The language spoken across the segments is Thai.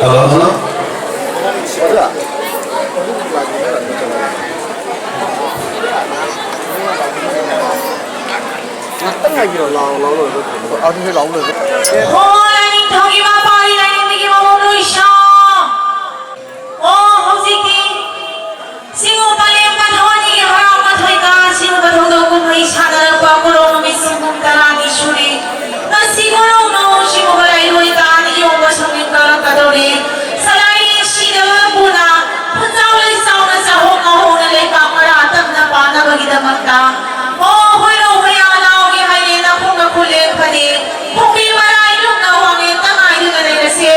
맞아. 땅하기로 나오는 거. 아주 나오는 거. 호랑이 덕이와 바리라니 미기와 모르이셔. 허지기 싱오바리엠과 더니 하라오가 더이가 싱오바 더더고 무이 사다를 과거로 미승공 따라니 슈리 나 시고로 노 싱오바라 이로이가 아니 용거 성인가라 까도리 사라이 시대와 보나 혼자올리 싸우는 사호가 호는 레까마라 땀나 바나 버기다 막다 호이로 호야 나오게 하이나 홍가 콜레 파디 홍비 마라 이룩 나왕에 땅아 이르가 내려세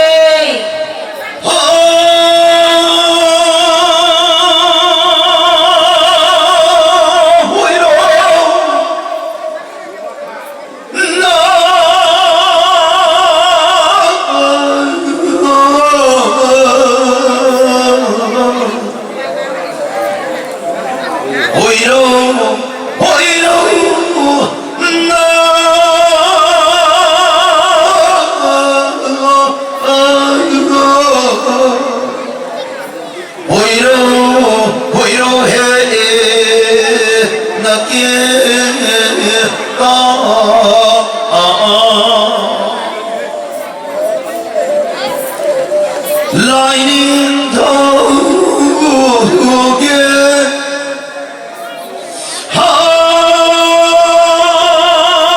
라이닝 더우게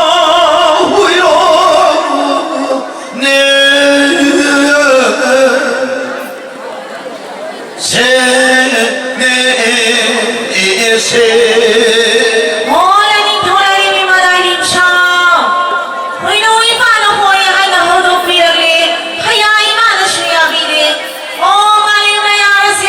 하우요 내 세내세 호랑이 도라이미 마다림셔 호이노이 바나 호야 하나 호도 비르리 하야이 마나 슈야비리 오 마리메야세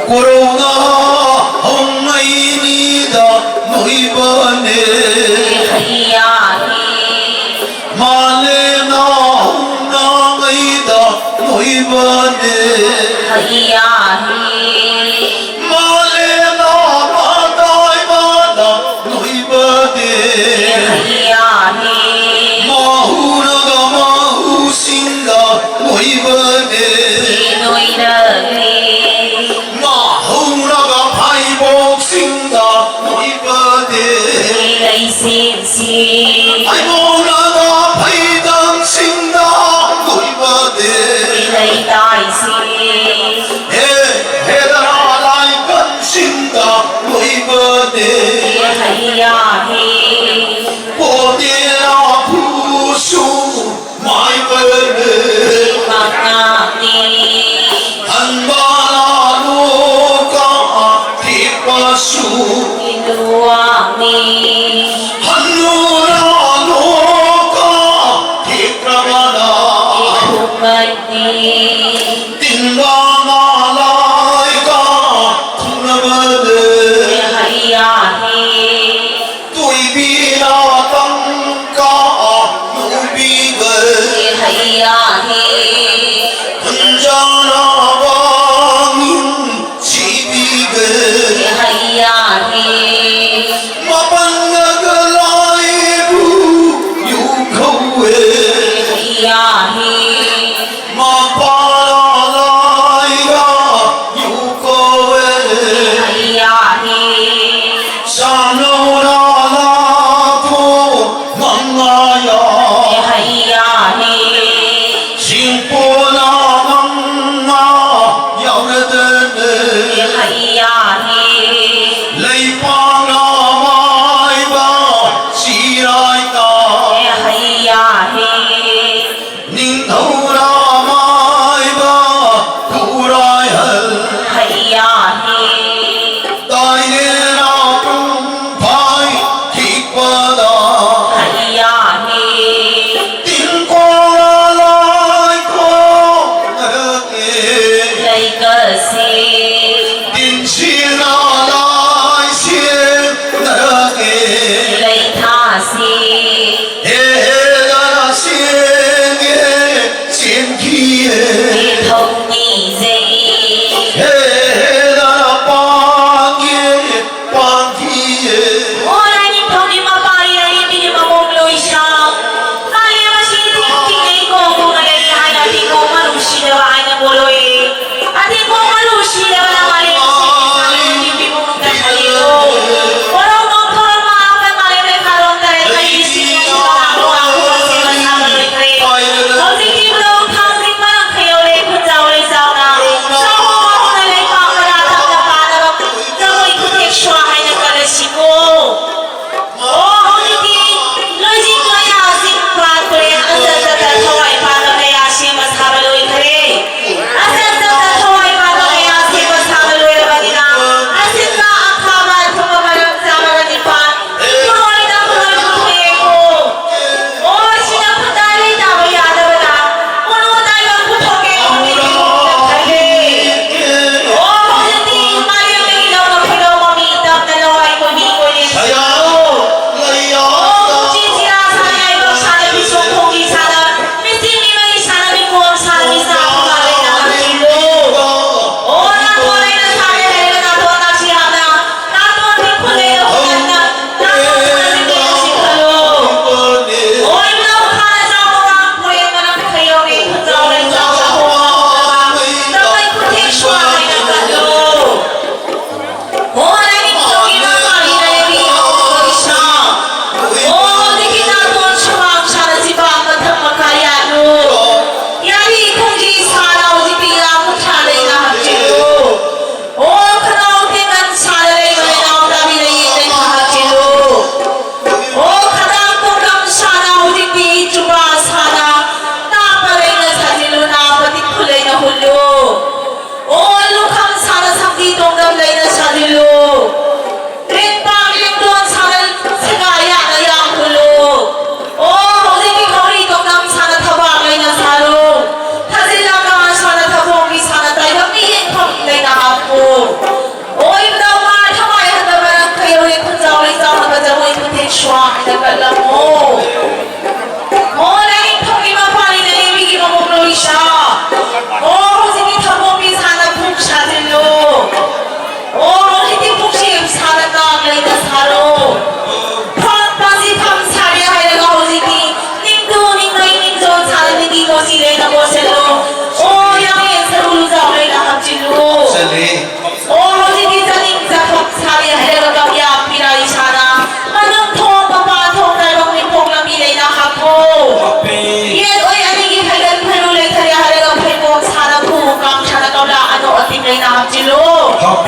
코로나 엉아이니다 노이번에 말레나 엉아이다 노이번에 말레나 마다이마다 노이번에 마후나가 마후신가 노이번에 마후나가 바이복신가 노이번에 아이모나가 바이당신가 노이번에 해달아라이 건신가 노이번에 보내라 부수 마이번에 한바라 노가 뒷바수 한누라 노가 뒷가바나 띵가나라이가 쿵나바네 또이비라 땅가 누비글 혼자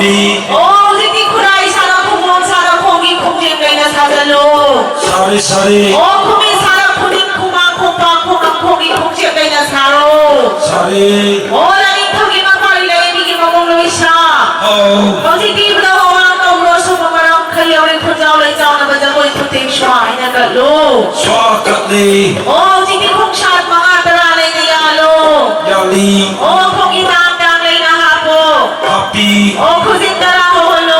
ปี โอ้ที่ที่คุณไอ้ชาดาคุณมองชาดาคงกินคงเจียงเลยนะชาดาโล สารีสารี โอ้คุณมีชาดาคุณนี่คุณมาคุณปังคุณนังคงกินคงเจียงเลยนะชาโล สารี โอ้แล้วนี่ทำกินมาพาลีเลยมีกินมาคงเลยชา โอ้ โอ้ที่ที่เราเอามาต้องรอชมมาเราขยับเลยคุณเจ้าเลยเจ้านะมันจะเลยคุณเต็มช่วยนะกันโล ชวากัดลี โอ้ที่ที่คงชาดมาตราเลยนะยาโล ยาลี โอ้คงอีตามดังเลยนะฮะโป ฮัปปี้ โอ้คุณสิตราโฮโล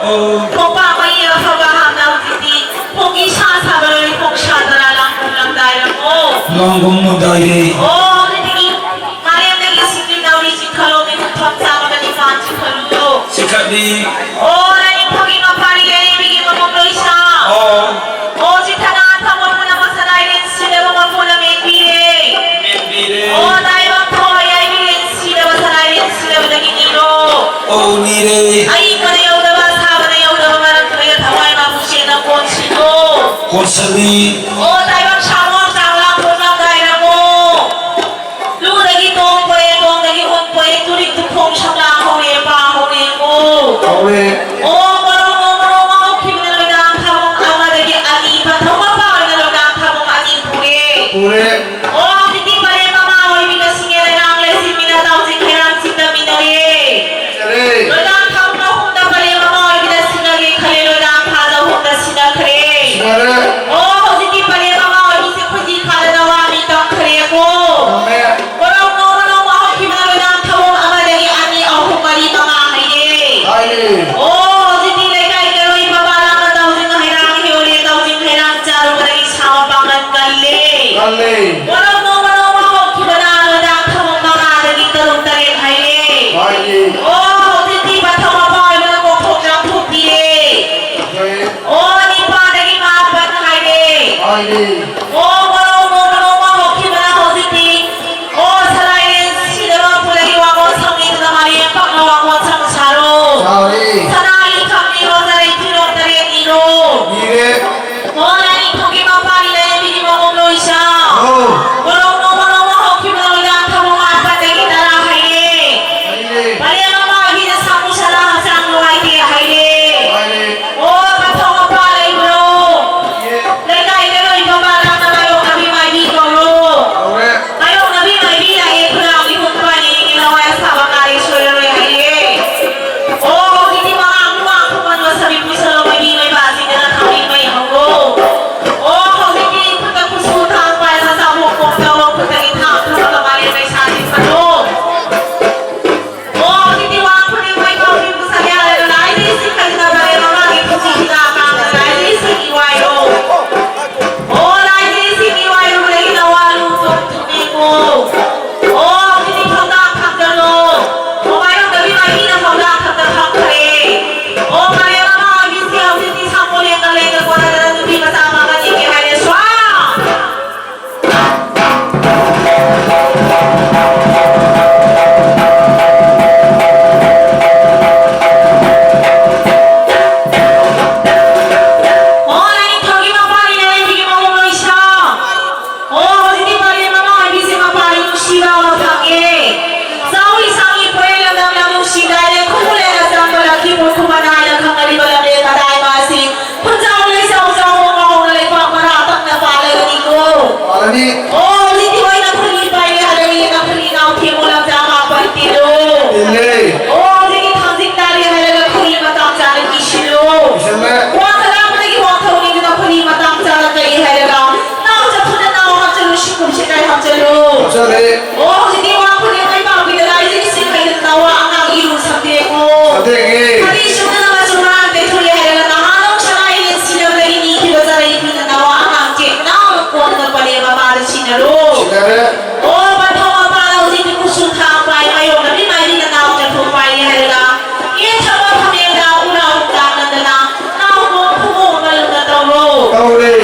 โอ้ คงป้าไม่ยอมเขาก็ห้ามเราที่ที่คงอีชาซาเบยคงชาตราลังคงลังได้ละโอ้ ลองกงมุดได้เลย โอ้ที่ที่มาเรียนในกิจสิบดาวดิจิทัลมีคุณทำตามมาในฟันที่เขาลูก สิกัดลี โอ้แล้วนี่พวกอีมาพาลีเลยมีกินมาคงเลยชา โอ้ โอ้จิตนาทำมันมาสลายเล่นสิเดมันคงละเมบีเอ เมนบีเร โอ้ได้บ้างพอยัยมีเล่นสิเดมันสลายเล่นสิเดมันกินนี่โล โอ้นีเร ไอ้คนเดียวเดินทางคนเดียวเดินมาแล้วตัวเองทำไมมาผู้เชี่ยวชาญคนชิโน คนสลี โอ้ได้บ้างชาวมองจากหลังคนนั่งได้นะโมลูกได้กี่ตรงไปตรงได้กี่คนไปตุริตุพงชำลาห้องเอป้าห้องเอโม เอาเลย โอ้มาลงมาคิดในเรื่องทำเอามาได้กี่อาลีมาทำมาบ้างในเรื่องทำอาลีผู้เอ ปูเลย โอ้ที่ที่ไปมามาวันนี้ก็สิ่งเรื่องอะไรสิ่งมีนาดาวสิ่งเรื่องสิ่งดามินาเอ จะเลย โดยการทำเราคงจะไปมามาวันนี้สิ่งอะไรใครโดยการทำเราคงจะสิ่งอะไร มาเลย โอ้ที่ที่ไปมามาวันนี้สิ่งที่ใครเราว่ามีต้องใครโก้ ทำแม่ ว่าเราโน้เราว่าคิดว่าเราทำทำอะไรได้อันนี้เอาคงมาดีมามาให้ดี ไอ้นี่ โอ้ที่ที่เลยใครก็รู้ว่าบ้านเราเราสิ่งให้ร่างเฮียเลยเราสิ่งให้ร่างจ้าเราได้ชาวบ้านกันเลย กันเลย ว่าเราโน้เราว่าคิดว่าเราทำทำมาได้กี่ตรงตะเกียบให้เลย ไอ้นี่ โอ้ที่ที่บ้านทำมาบ่อยมันก็คงจะทุบดีเลย เฮ้ย โอ้นี่ป้าได้กี่มาบ้านให้เลย ไอ้นี่ โอ้ว่าเราโน้เราว่าคิดว่าเราที่ที่โอ้สลายสิเดี๋ยวเราพูดเลยว่าเราทำนี่ทำอะไรปักเราว่าทำชาโร่ ชาวนี่ สลายทำนี่เราจะได้ที่เราจะได้ที่เรา นี่เลย โอ้แล้วนี่พวกที่มาบ้านเลยมีที่มาคงเลยชา โอ้ ว่าเราโน้เราว่าคิดว่าเราจะทำมาบ้านได้กี่ตาราให้เลย ไอ้นี่ ไปเรียนมาที่จะสร้างมุสลิมสร้างรวยที่ให้เลย ไอ้นี่ โอ้มาทำมาบ้านเลยบรู นี่ เลยได้เลยมาบ้านเราทำไมเราทำไม่ดีก็รู้ เอาเลย ไม่ลงนะพี่ไม่พี่ไหนเพื่อนเราที่คุณไปนี่เราแอบสาวการีช่วยเราเลยให้โอ้ที่ที่มาอ่างว่าทุกคนว่าสมิพุทธเราไม่ดีไม่บาสิเดินทางนี้ไม่ของโลโอ้เขาที่ที่พุทธคุณสู้ทางไปภาษาหกของเราพุทธกิจทางทุกคนมาเรียนในชาติสโลโอ้ที่ที่ว่าคุณยังไม่เข้าที่พุทธญาณเลยนะที่สิ่งที่เราได้มาว่าที่พุทธกิจทางอะไรที่สิ่งที่ว่าโลโอ้ไรที่สิ่งที่ว่าโลเลยเราว่าลูกตัวทุกทีโกโอ้ที่ที่เขาดังทำกันโลโอ้ไม่ต้องเดี๋ยวพี่ไม่พี่นะเขาดังทำกันทำใครโอ้มาเรียนมาพี่เสียวที่ที่ทำโมเดลกันเลยกันคนละทุกทีภาษามากันยังไงให้ได้สว้าโอ้ไรนี่เขากี่มาปารีเลยที่กี่มาโมเลยชาโอ้ที่ที่ปารีมามาพี่เสียมาปารีมุชีเราเราทำเองสาวอีสาวอีเพื่อนเราเรามุชีได้เลยคู่เลยเราจะมาลักที่มุขมาได้เราข้างในเราเลยมาได้มาสิคุณเจ้าเลยเจ้าเราเลยฟังมาเราตั้งแต่ฟ้าเลยนี่กู อะไรนี่ โอ้ที่ที่ไว้นักเรียนไปเลยอะไรนักเรียนเอาที่มุเราจะมาไปติดดู นี่เลย โอ้ที่ที่ทำสิ่งใดอะไรนักเรียนมาตามใจกิชิโล ใช่ไหม ว่าคณะมันกี่วันเท่านี้นักเรียนมาตามใจกันยังไงล่ะน้าจะพูดน้าจะรู้สิ่งที่ใครทำจะรู้ ใช่เลย โอ้ที่ที่ว่าคนยังไม่บอกวิธีการสิ่งที่เราว่าอ่างอิรุสัตย์โก้ สเต็กกี้ คดีชุดนั้นมาชุดนั้นเด็กทุเรียนอะไรกันนะน้องชายเนี่ยสิ่งที่เราได้ยินที่เราจะได้ยินนะว่าอ่างเก็บน้าคนกันไปเลยมาบ้านชินารู ใช่เลย โอ้บ้านพ่อบ้านเราที่ที่กุศลทางไปไม่ยอมนะพี่ไม่ดีกันน้าจะถูกไปอะไรกันยิ่งทำว่าทำเองเราเราการนั่นนะน้าโง่ผู้โง่มาลุกันตัวโง่ เอาเลย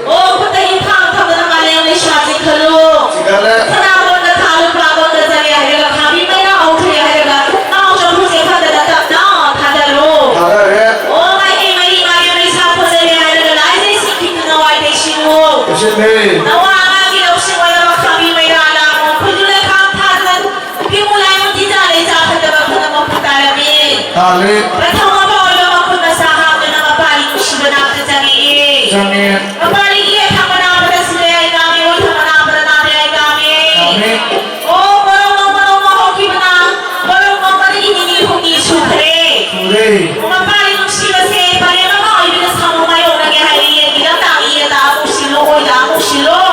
โอ้คุณได้ยินทางทำอะไรมาแล้วในชาติคลู สิกันเลย ขณะวันนั้นทางปลาบนจะเรียนให้เราทำพี่ไม่น่าเอาเทียให้เราน้าจะพูดเสียท่านจะจับน้าท่านจะรู้ ทำได้เลย โอ้ไม่ดีไม่ดีไม่ดีไม่ชาพูดเสียให้เราได้สิ่งที่คุณเอาไว้ในชีวิต ใช่เลย น้าว่าไม่ดีเราสิ่งว่าเราทำพี่ไม่ได้ละคุณดูเลยครับท่านพี่มูลายมันที่จะเลยจ้าท่านจะมาพูดมาพูดอะไรพี่ ทาน Kali. Betul apa yang aku bersaham dengan paling musibah terjadi. Jangan. Paling ia tak pernah bersedia kami, tak pernah bernada kami. Amin. Oh, baru hoki benar, baru ini hoki sutre. Suri. Paling musibah saya paling apa? Ibu sama mayu lagi hari ini kita tak ia tak musilo, tak musilo.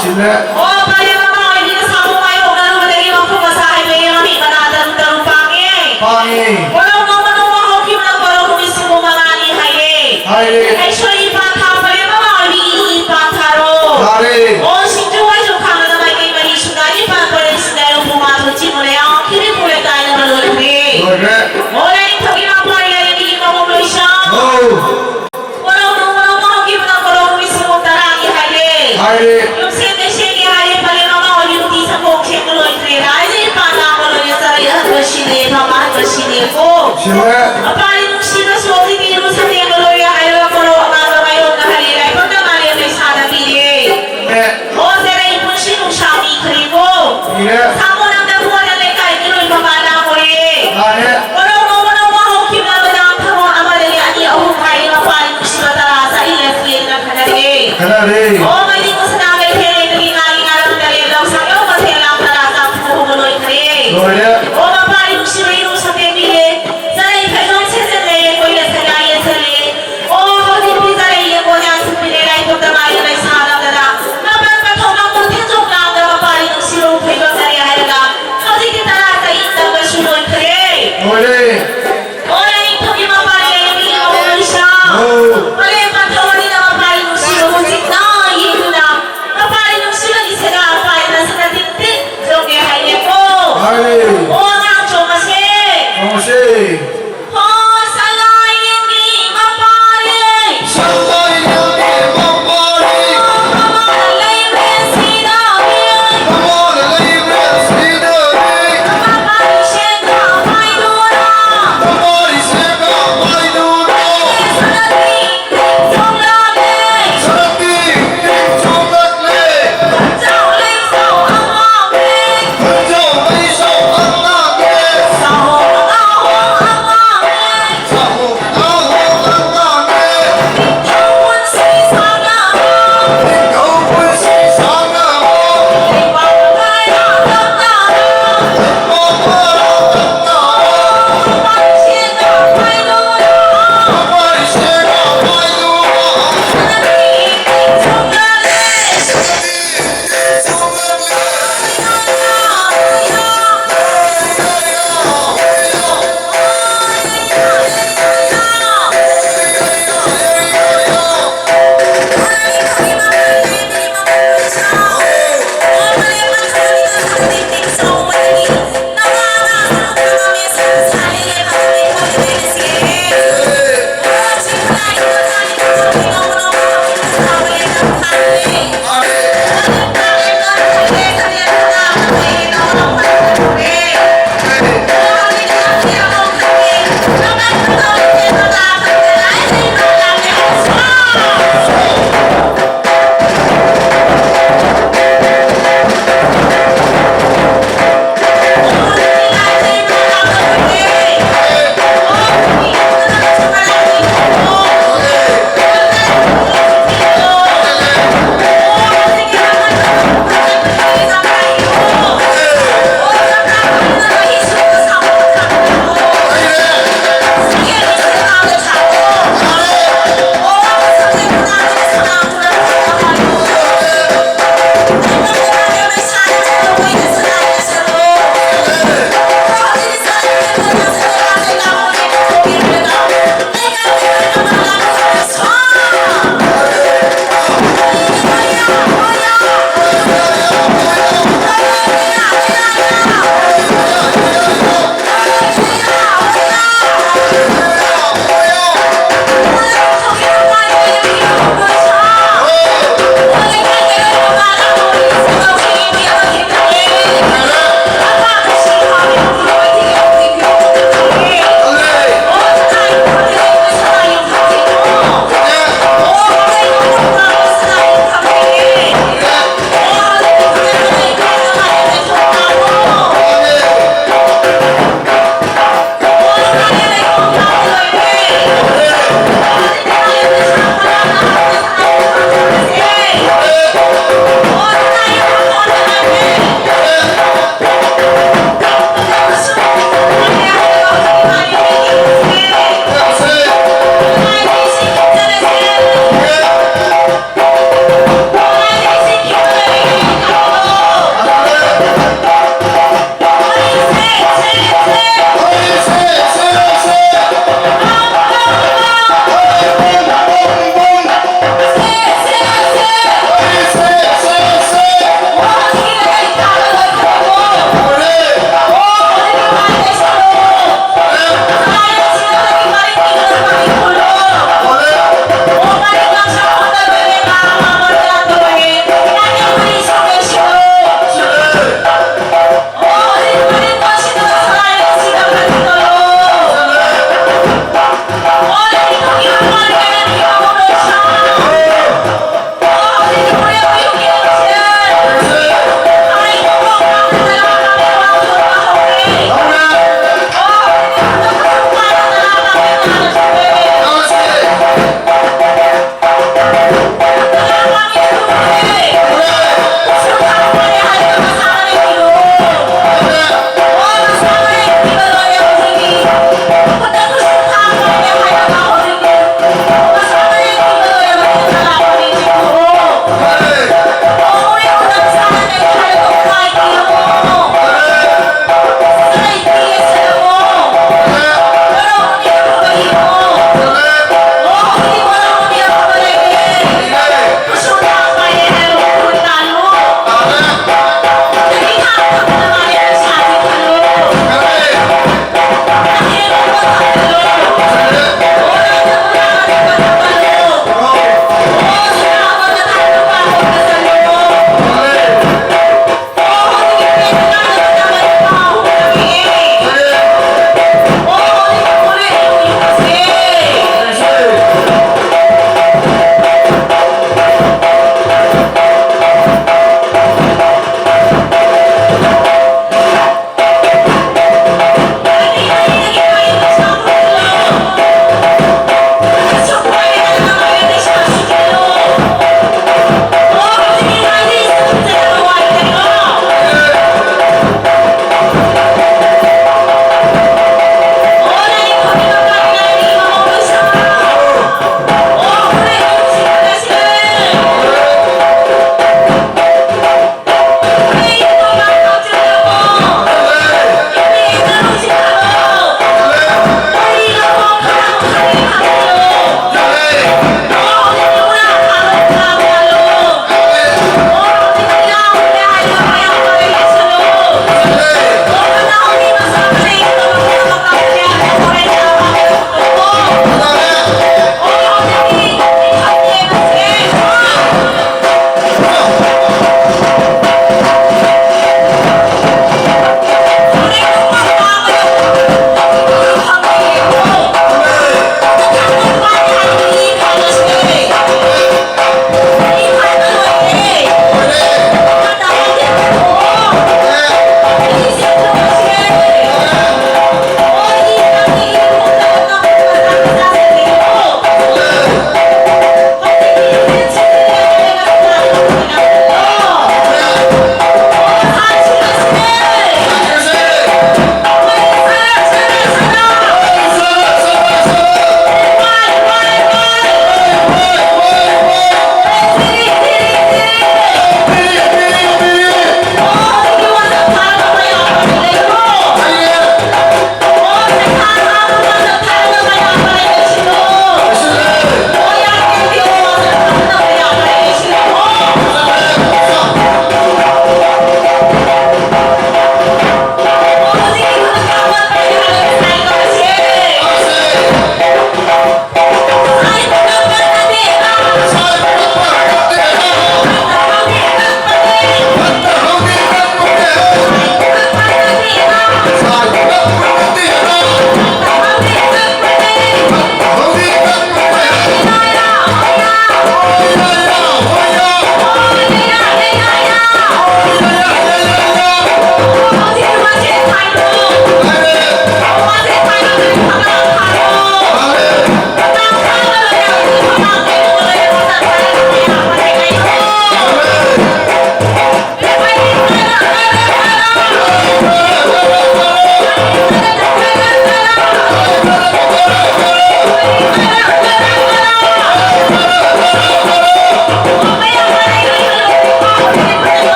Cina. Oh, paling apa? Ibu sama mayu lalu lagi waktu bersaham yang kami bernada terumpangi. Pangi. Walau ngomong hoki benar baru misi mengani hari. Hai. Actually, patah paling apa? Ibu patah. Kali. Oh, sinju wajib kamu nama kita ini sudah ni pakai sedang rumah tu cuma yang kiri boleh kaya berlalu. Boleh. Boleh ni thagi apa yang ini kita mau berusaha. Oh. Walau hoki benar baru misi mengani hari. Hai. Yung sini hari paling apa? Yung di sabuk ceklo itu. Hari patah kalau ni saya bersini, mama bersini ko. Cina. Apa yang sini suami ni lu sini kalau ya ayo kalau orang mayu hari ini pada hari ini sana pilih. Eh. Oh, saya ibu sih usahawi keribu. Iya. Kamu nak buat yang lekai itu ibu mana boleh. Hai. Kalau hoki nak berjalan kamu amal dari ani aku kaya apa yang musibah terasa ini sih nak kadari. Kali. Oh, mesti kau senang berhenti dari nari ngarang dari lau saya masih lau terasa aku boleh kiri. Boleh. Oh, bapa ibu sih ibu sampai pilih. Saya ibu sesele kau ya saya sesele. Oh, di saya ia kau yang sepilih lagi kau termain dari sana dah. Bapa kau nak terjun nak bapa ibu sih lu pergi saya hari dah. Kau di kita rasa itu bersyukur kiri. Boleh. Orang itu lima kali yang ini kamu berusaha. Oh. Oleh patah wanita apa ibu sih lu musik naik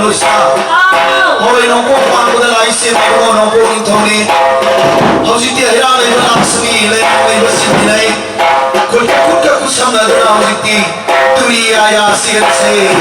노사 아우 허리 놓고 광고들 라이스 말고 놓고 인통이 허지띠 해라는 이런 악승이 내가 이것입니다 골격골격 구삼나더라 허지띠 뚜리야야 시르세